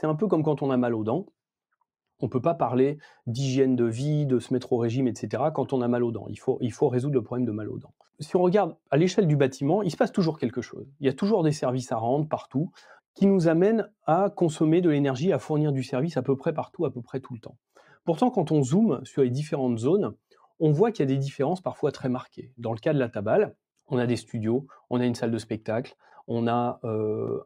c'est un peu comme quand on a mal aux dents. On ne peut pas parler d'hygiène de vie, de se mettre au régime, et cetera, quand on a mal aux dents. Il faut résoudre le problème de mal aux dents. Si on regarde à l'échelle du bâtiment, il se passe toujours quelque chose. Il y a toujours des services à rendre partout, qui nous amènent à consommer de l'énergie, à fournir du service à peu près partout, à peu près tout le temps. Pourtant, quand on zoome sur les différentes zones, on voit qu'il y a des différences parfois très marquées. Dans le cas de la Tabale, on a des studios, on a une salle de spectacle, on a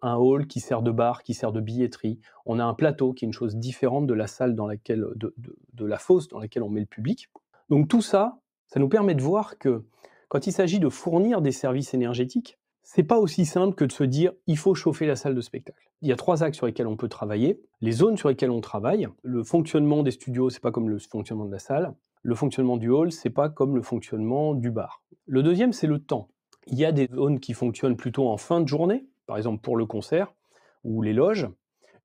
un hall qui sert de bar, qui sert de billetterie, on a un plateau qui est une chose différente de la salle dans laquelle, de la fosse dans laquelle on met le public. Donc tout ça, ça nous permet de voir que quand il s'agit de fournir des services énergétiques, c'est pas aussi simple que de se dire il faut chauffer la salle de spectacle. Il y a trois axes sur lesquels on peut travailler. Les zones sur lesquelles on travaille, le fonctionnement des studios, c'est pas comme le fonctionnement de la salle. Le fonctionnement du hall, c'est pas comme le fonctionnement du bar. Le deuxième, c'est le temps. Il y a des zones qui fonctionnent plutôt en fin de journée, par exemple pour le concert ou les loges,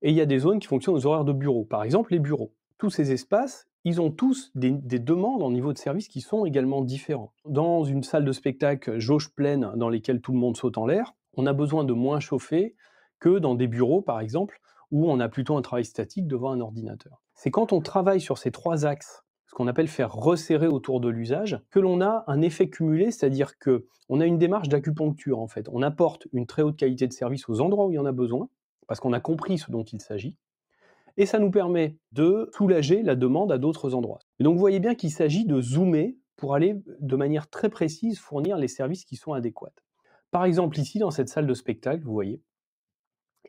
et il y a des zones qui fonctionnent aux horaires de bureau, par exemple les bureaux. Tous ces espaces, ils ont tous des demandes en niveau de service qui sont également différents. Dans une salle de spectacle jauge pleine dans lesquelles tout le monde saute en l'air, on a besoin de moins chauffer que dans des bureaux, par exemple, où on a plutôt un travail statique devant un ordinateur. C'est quand on travaille sur ces trois axes, ce qu'on appelle faire resserrer autour de l'usage, que l'on a un effet cumulé, c'est-à-dire que on a une démarche d'acupuncture en fait. On apporte une très haute qualité de service aux endroits où il y en a besoin, parce qu'on a compris ce dont il s'agit, et ça nous permet de soulager la demande à d'autres endroits. Et donc vous voyez bien qu'il s'agit de zoomer pour aller de manière très précise fournir les services qui sont adéquats. Par exemple ici dans cette salle de spectacle, vous voyez,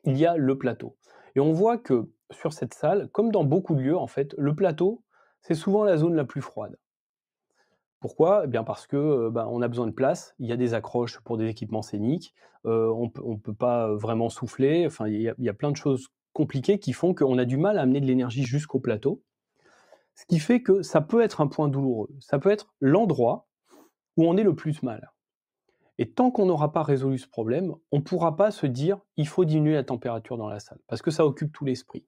il y a le plateau. Et on voit que sur cette salle, comme dans beaucoup de lieux en fait, le plateau, c'est souvent la zone la plus froide. Pourquoi? Eh bien parce que, on a besoin de place, il y a des accroches pour des équipements scéniques, on peut pas, vraiment souffler, enfin il y a plein de choses compliquées qui font qu'on a du mal à amener de l'énergie jusqu'au plateau. Ce qui fait que ça peut être un point douloureux. Ça peut être l'endroit où on est le plus mal. Et tant qu'on n'aura pas résolu ce problème, on ne pourra pas se dire: «Il faut diminuer la température dans la salle», parce que ça occupe tout l'esprit.